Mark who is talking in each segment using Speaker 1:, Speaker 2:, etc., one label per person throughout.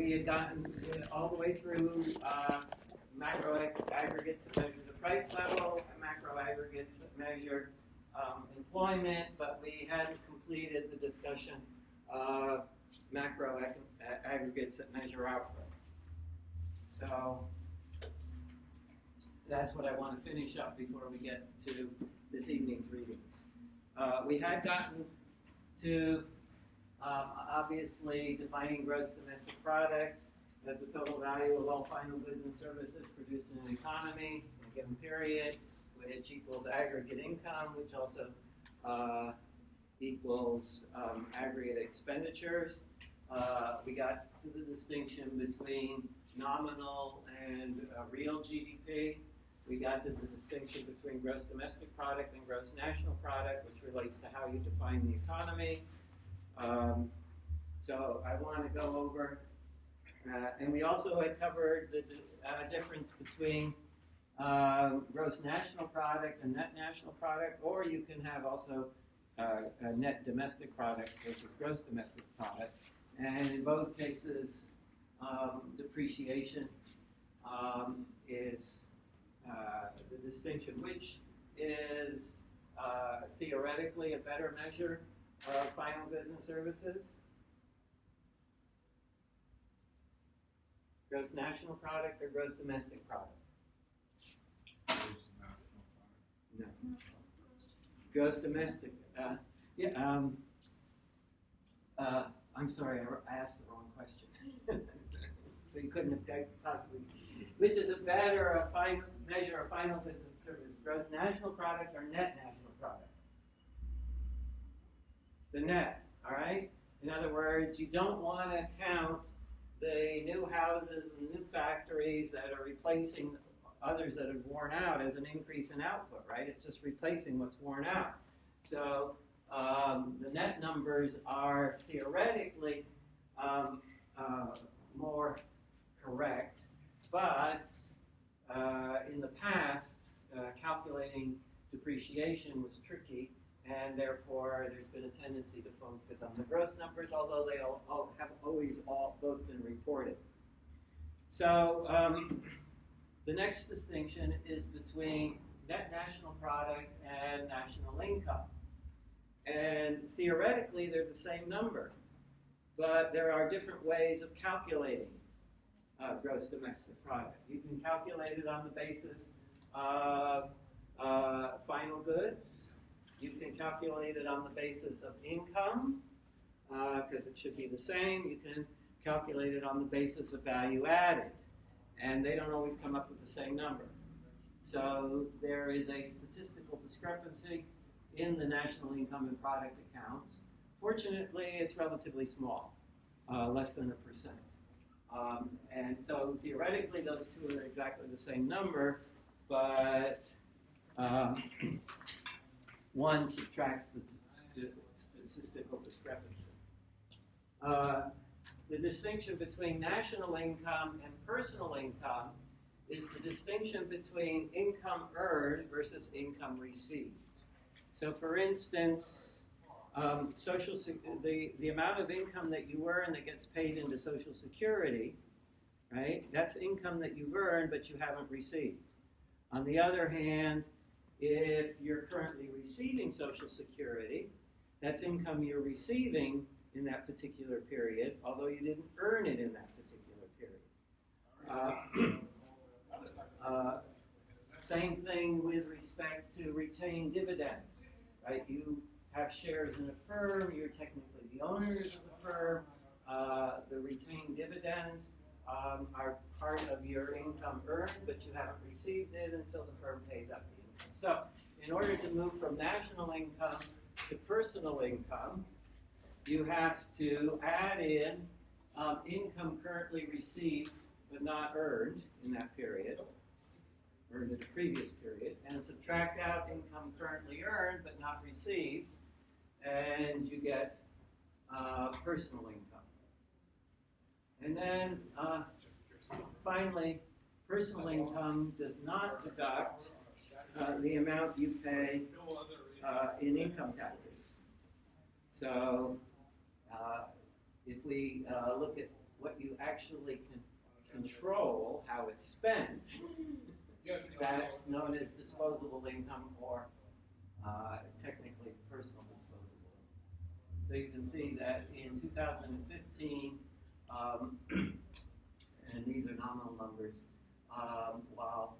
Speaker 1: we had gotten all the way through macro aggregates that measure the price level and macro aggregates that measure employment, but we hadn't completed the discussion of macro aggregates that measure output. So that's what I want to finish up before we get to this evening's readings. We had gotten to obviously defining gross domestic product as the total value of all final goods and services produced in an economy in a given period, which equals aggregate income, which also equals aggregate expenditures. We got to the distinction between nominal and real GDP. We got to the distinction between gross domestic product and gross national product, which relates to how you define the economy. So I want to go over, and we also had covered the difference between gross national product and net national product, or you can have also a net domestic product versus gross domestic product. And in both cases, depreciation is the distinction, which is theoretically a better measure of final goods and services. Gross national product or gross domestic product? No. Gross domestic. I'm sorry, I asked the wrong question. So you couldn't have possibly. Which is a better measure of final goods and services? Gross national product or net national product? The net, all right? In other words, you don't want to count the new houses and new factories that are replacing others that have worn out as an increase in output, right? It's just replacing what's worn out. So the net numbers are theoretically more correct, but in the past, calculating depreciation was tricky, and therefore there's been a tendency to focus on the gross numbers, although they have always both been reported. So the next distinction is between net national product and national income. And theoretically, they're the same number, but there are different ways of calculating gross domestic product. You can calculate it on the basis of final goods. You can calculate it on the basis of income, because it should be the same. You can calculate it on the basis of value added, and they don't always come up with the same number. So there is a statistical discrepancy in the national income and product accounts. Fortunately, it's relatively small, less than 1%. And so theoretically, those two are exactly the same number, but one subtracts the statistical discrepancy. The distinction between national income and personal income is the distinction between income earned versus income received. So, for instance, the amount of income that you earn that gets paid into Social Security, right? That's income that you've earned but you haven't received. On the other hand, if you're currently receiving Social Security, that's income you're receiving in that particular period, although you didn't earn it in that particular period. Same thing with respect to retained dividends, right? You have shares in a firm, you're technically the owners of the firm. The retained dividends are part of your income earned, but you haven't received it until the firm pays out the income. So in order to move from national income to personal income, you have to add in income currently received but not earned in that period, earned in the previous period, and subtract out income currently earned but not received, and you get personal income. And then finally, personal income does not deduct the amount you pay in income taxes. So if we look at what you actually control how it's spent, that's known as disposable income, or technically personal disposable income. So you can see that in 2015, and these are nominal numbers, while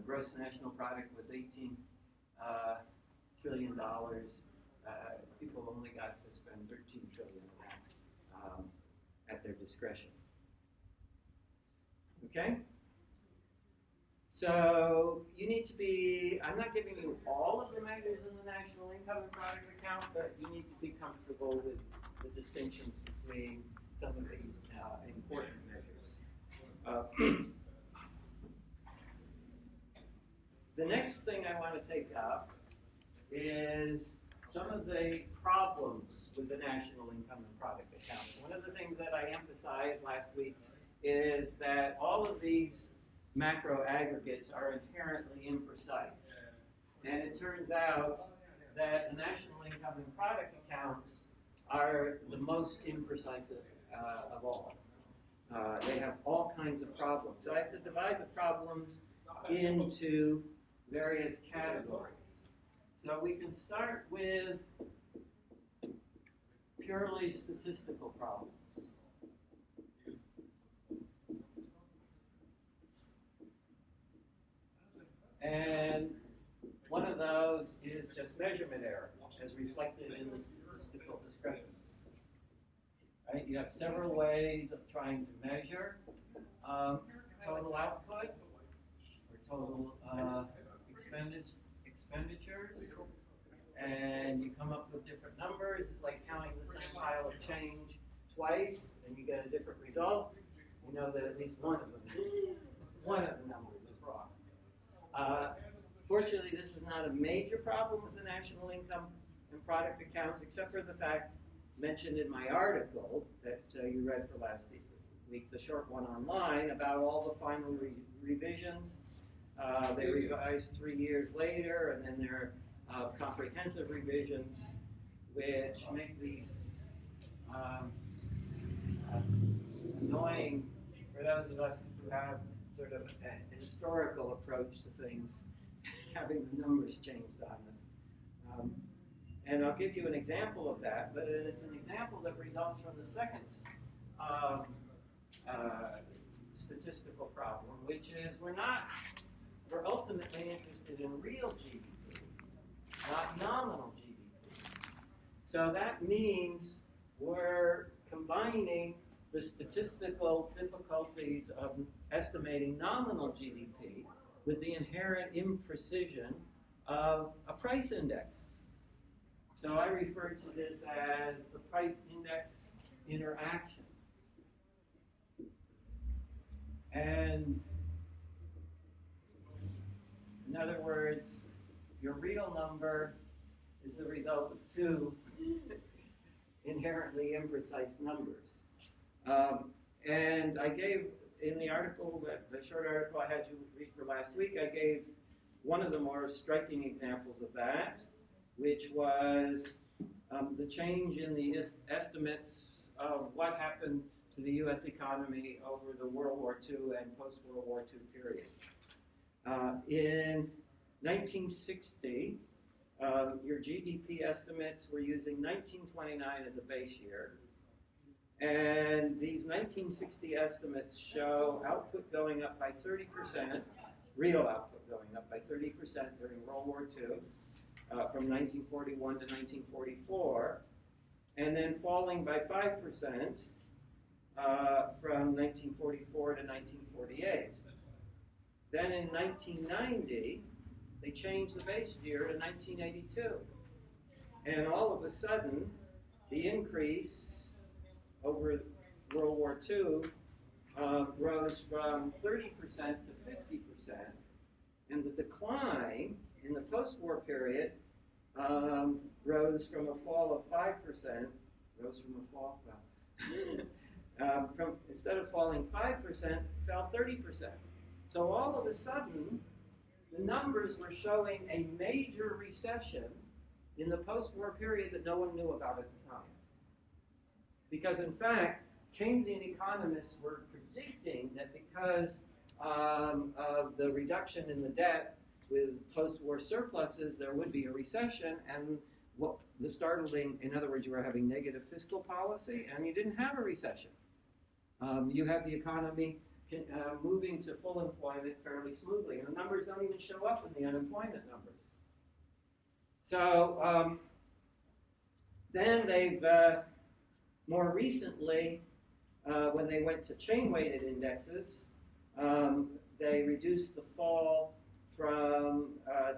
Speaker 1: gross national product was $18 trillion, people only got to spend $13 trillion of that at their discretion. Okay? So you need to be, I'm not giving you all of the measures in the national income and product account, but you need to be comfortable with the distinctions between some of these important measures. The next thing I want to take up is some of the problems with the national income and product account. One of the things that I emphasized last week is that all of these macro aggregates are inherently imprecise. And it turns out that the national income and product accounts are the most imprecise of all. They have all kinds of problems. So I have to divide the problems into various categories. So we can start with purely statistical problems. And one of those is just measurement error, as reflected in the statistical discrepancy. Right? You have several ways of trying to measure total output or total expenditures, and you come up with different numbers. It's like counting the same pile of change twice, and you get a different result. You know that at least one of the numbers is wrong. Fortunately, this is not a major problem with the national income and product accounts, except for the fact mentioned in my article that you read for last week, the short one online, about all the final revisions. They revised 3 years later, and then there are comprehensive revisions, which make these annoying for those of us who have sort of a historical approach to things, having the numbers changed on us. And I'll give you an example of that, but it's an example that results from the second statistical problem, which is we're ultimately interested in real GDP, not nominal GDP. So that means we're combining the statistical difficulties of estimating nominal GDP with the inherent imprecision of a price index. So I refer to this as the price index interaction. And in other words, your real number is the result of two inherently imprecise numbers. And I gave, in the article, the short article I had you read for last week, I gave one of the more striking examples of that, which was the change in the estimates of what happened to the U.S. economy over the World War II and post-World War II period. In 1960, your GDP estimates were using 1929 as a base year. And these 1960 estimates show output going up by 30%, real output going up by 30% during World War II, from 1941 to 1944, and then falling by 5% from 1944 to 1948. Then in 1990, they changed the base year to 1982. And all of a sudden, the increase over World War II rose from 30% to 50%, and the decline in the post-war period rose from a fall of 5%, instead of falling 5%, fell 30%. So all of a sudden, the numbers were showing a major recession in the post-war period that no one knew about at the time. Because in fact, Keynesian economists were predicting that because of the reduction in the debt with post-war surpluses, there would be a recession, and what the startling, in other words, you were having negative fiscal policy, and you didn't have a recession. You had the economy moving to full employment fairly smoothly, and the numbers don't even show up in the unemployment numbers. So then they've, more recently, when they went to chain-weighted indexes, they reduced the fall from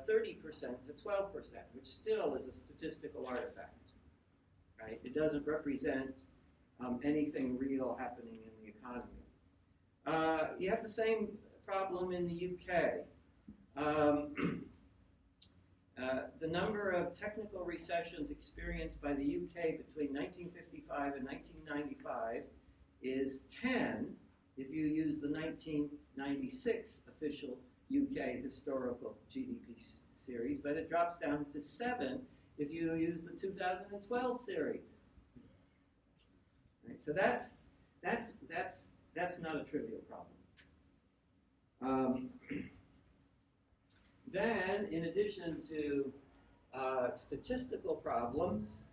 Speaker 1: 30% to 12%, which still is a statistical artifact, right? It doesn't represent anything real happening in the economy. You have the same problem in the UK. The number of technical recessions experienced by the UK between 1955 and 1995 is 10 if you use the 1996 official UK historical GDP series, but it drops down to 7 if you use the 2012 series. Right? So that's not a trivial problem. Then, in addition to statistical problems,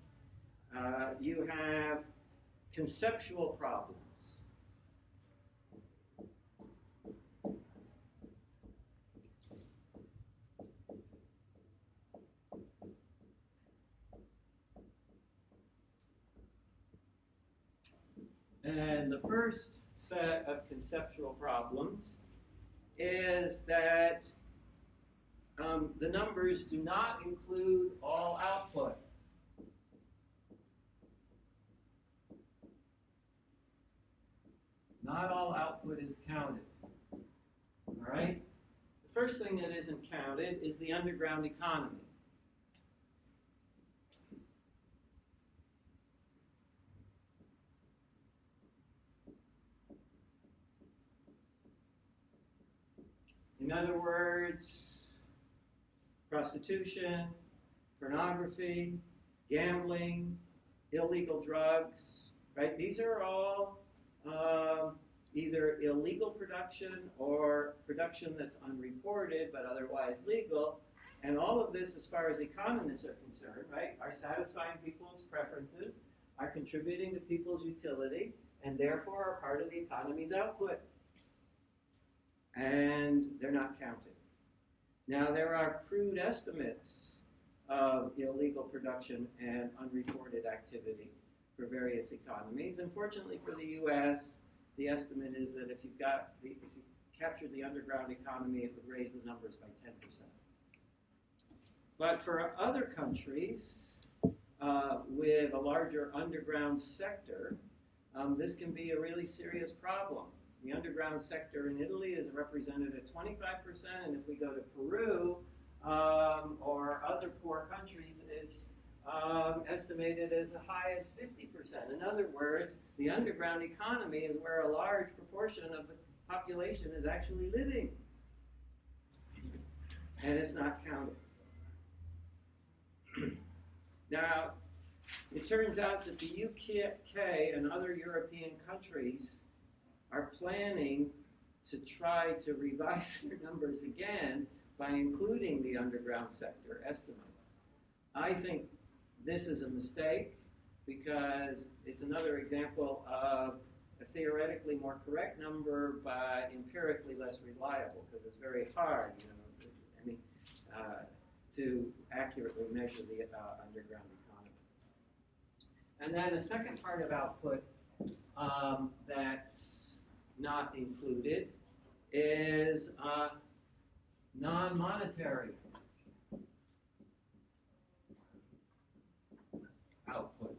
Speaker 1: you have conceptual problems. And the first set of conceptual problems is that the numbers do not include all output. Not all output is counted. All right? The first thing that isn't counted is the underground economy. In other words, prostitution, pornography, gambling, illegal drugs, right? These are all either illegal production or production that's unreported but otherwise legal. And all of this, as far as economists are concerned, right, are satisfying people's preferences, are contributing to people's utility, and therefore are part of the economy's output. And they're not counted. Now, there are crude estimates of illegal production and unreported activity for various economies. Unfortunately for the U.S., the estimate is that if you captured the underground economy, it would raise the numbers by 10%. But for other countries with a larger underground sector, this can be a really serious problem. The underground sector in Italy is represented at 25%, and if we go to Peru or other poor countries, it's estimated as high as 50%. In other words, the underground economy is where a large proportion of the population is actually living, and it's not counted. Now, it turns out that the UK and other European countries are planning to try to revise their numbers again by including the underground sector estimates. I think this is a mistake because it's another example of a theoretically more correct number but empirically less reliable because it's very hard, to accurately measure the underground economy. And then the second part of output that's not included is non-monetary output.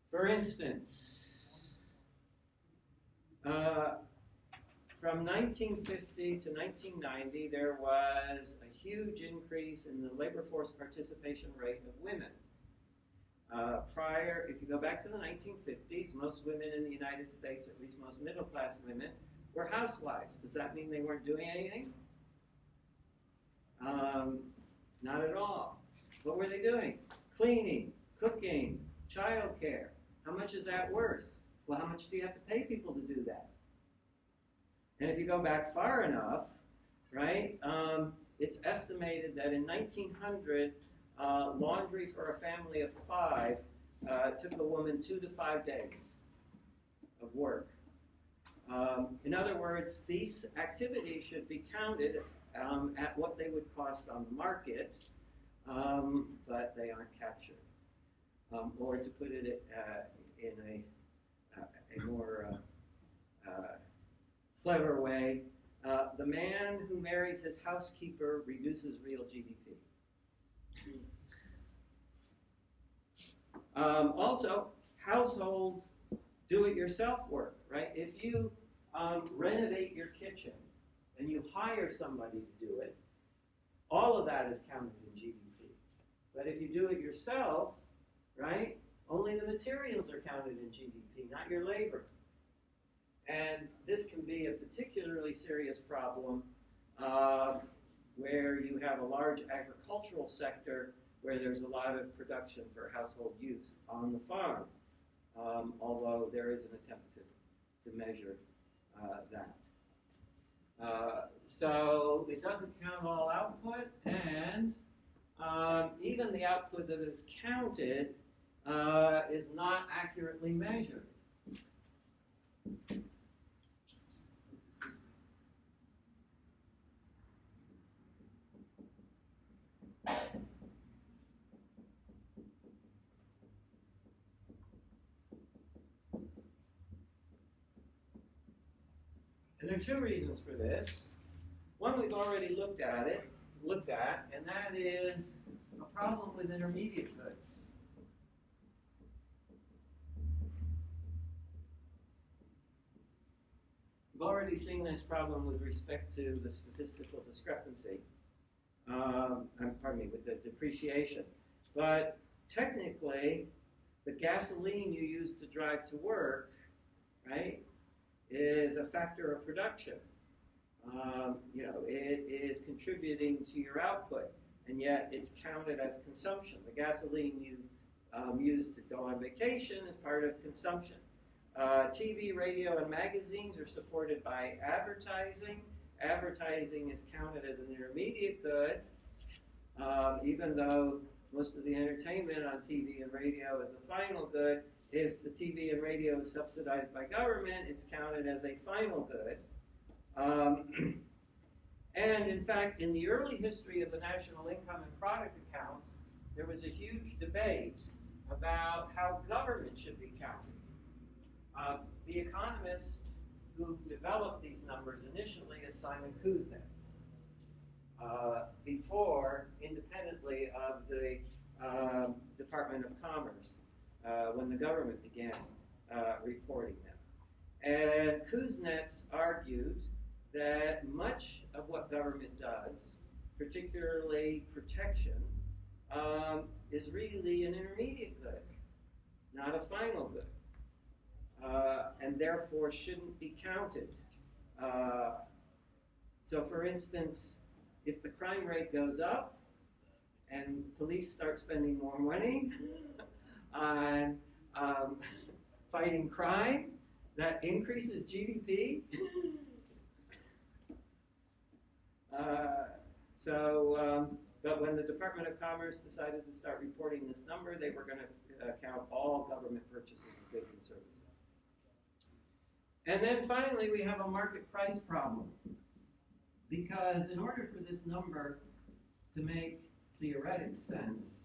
Speaker 1: For instance, from 1950 to 1990, there was a huge increase in the labor force participation rate of women. If you go back to the 1950s, most women in the United States, or at least most middle-class women, were housewives. Does that mean they weren't doing anything? Not at all. What were they doing? Cleaning, cooking, childcare. How much is that worth? Well, how much do you have to pay people to do that? And if you go back far enough, right, it's estimated that in 1900, laundry for a family of 5 took a woman 2 to 5 days of work. In other words, these activities should be counted at what they would cost on the market, but they aren't captured. Or to put it in a more clever way, the man who marries his housekeeper reduces real GDP. Also, household do-it-yourself work, right? If you renovate your kitchen and you hire somebody to do it, all of that is counted in GDP. But if you do it yourself, right, only the materials are counted in GDP, not your labor. And this can be a particularly serious problem where you have a large agricultural sector where there's a lot of production for household use on the farm, although there is an attempt to measure that. So it doesn't count all output, and even the output that is counted is not accurately measured. And there are 2 reasons for this. One we've already looked at, and that is a problem with intermediate goods. We've already seen this problem with respect to the statistical discrepancy, with the depreciation. But technically, the gasoline you use to drive to work, right, is a factor of production. It is contributing to your output, and yet it's counted as consumption. The gasoline you use to go on vacation is part of consumption. TV, radio, and magazines are supported by advertising. Advertising is counted as an intermediate good, even though most of the entertainment on TV and radio is a final good. If the TV and radio is subsidized by government, it's counted as a final good. And in fact, in the early history of the national income and product accounts, there was a huge debate about how government should be counted. The economist who developed these numbers initially is Simon Kuznets, before, independently of the Department of Commerce, when the government began reporting them. And Kuznets argued that much of what government does, particularly protection, is really an intermediate good, not a final good, and therefore shouldn't be counted. So for instance, if the crime rate goes up and police start spending more money on fighting crime, that increases GDP. But when the Department of Commerce decided to start reporting this number, they were going to count all government purchases of goods and services. And then finally, we have a market price problem. Because in order for this number to make theoretic sense,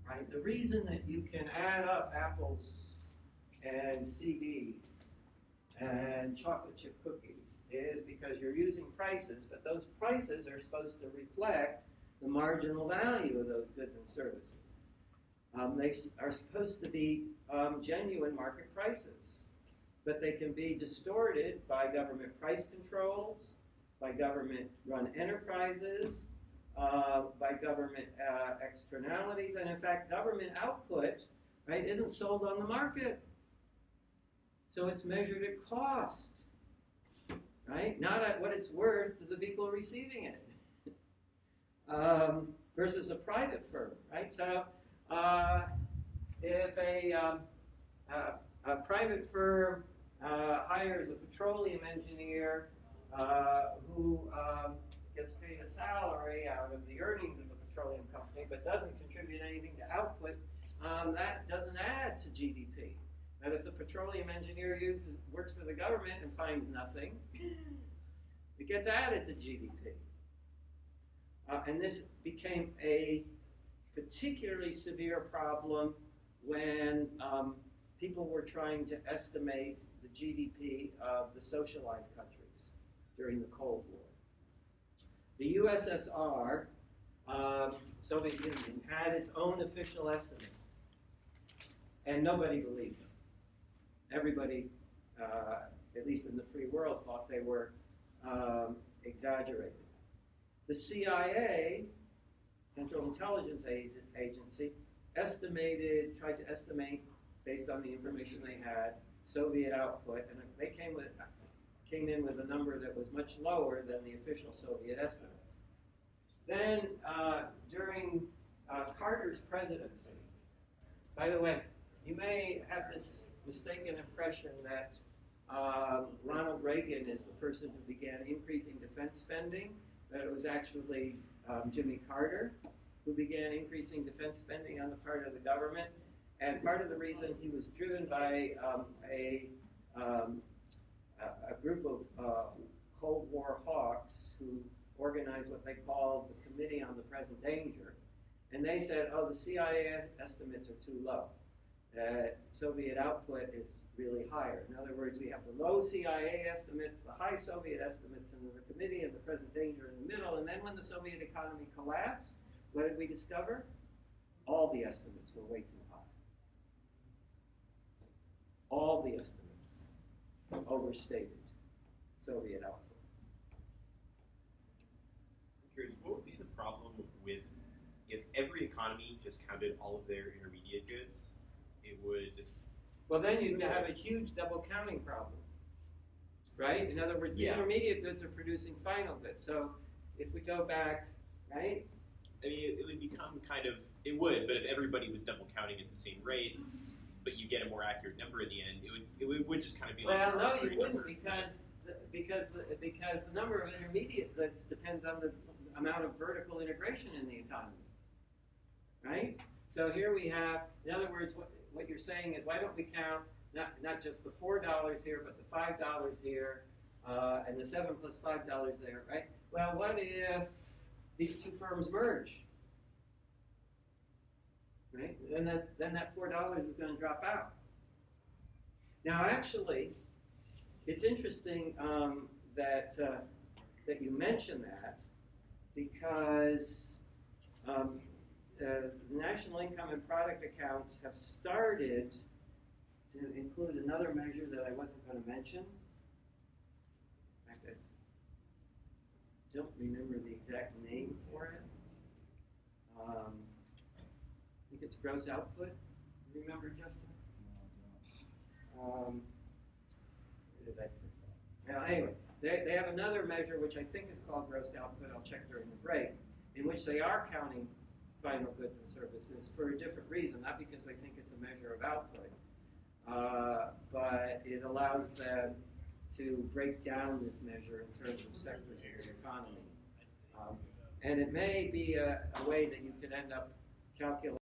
Speaker 1: right, the reason that you can add up apples and CDs and chocolate chip cookies is because you're using prices, but those prices are supposed to reflect the marginal value of those goods and services. They are supposed to be genuine market prices, but they can be distorted by government price controls, by government-run enterprises, by government externalities, and in fact, government output, right, isn't sold on the market. So it's measured at cost, right? Not at what it's worth to the people receiving it. versus a private firm, right? So if a private firm hires a petroleum engineer who gets paid a salary out of the earnings of the petroleum company but doesn't contribute anything to output, that doesn't add to GDP. And if the petroleum engineer works for the government and finds nothing, it gets added to GDP. And this became a particularly severe problem when people were trying to estimate the GDP of the socialized countries during the Cold War. The USSR, Soviet Union, had its own official estimates, and nobody believed them. Everybody, at least in the free world, thought they were exaggerated. The CIA, Central Intelligence Agency, tried to estimate, based on the information they had, Soviet output, and they came in with a number that was much lower than the official Soviet estimates. Then, during Carter's presidency, by the way, you may have this mistaken impression that Ronald Reagan is the person who began increasing defense spending, but it was actually Jimmy Carter who began increasing defense spending on the part of the government. And part of the reason he was driven by a group of Cold War hawks who organized what they called the Committee on the Present Danger. And they said, oh, the CIA estimates are too low. Soviet output is really higher. In other words, we have the low CIA estimates, the high Soviet estimates, and the Committee of the Present Danger in the middle. And then when the Soviet economy collapsed, what did we discover? All the estimates were way too high. All the estimates overstated Soviet output.
Speaker 2: I'm curious, what would be the problem with if every economy just counted all of their intermediate goods? It would.
Speaker 1: Well, then you'd have a huge double counting problem, right? In other words, the intermediate goods are producing final goods. So if we go back, right?
Speaker 2: I mean, it would become kind of, it would, but if everybody was double counting at the same rate, but you get a more accurate number in the end, it would just kind of be like.
Speaker 1: Well, no, you wouldn't, because the number of intermediate goods depends on the amount of vertical integration in the economy, right? So here we have, in other words, what you're saying is, why don't we count not just the $4 here, but the $5 here, and the 7 plus $5 there, right? Well, what if these two firms merge? Right? Then that $4 is going to drop out. Now, actually, it's interesting that you mention that, because the national income and product accounts have started to include another measure that I wasn't going to mention. In fact, I don't remember the exact name for it. I think it's gross output. Remember, Justin? Where did I put that? Now, anyway, they have another measure which I think is called gross output. I'll check during the break, in which they are counting final goods and services for a different reason, not because they think it's a measure of output, but it allows them to break down this measure in terms of sectors of the economy. And it may be a way that you could end up calculating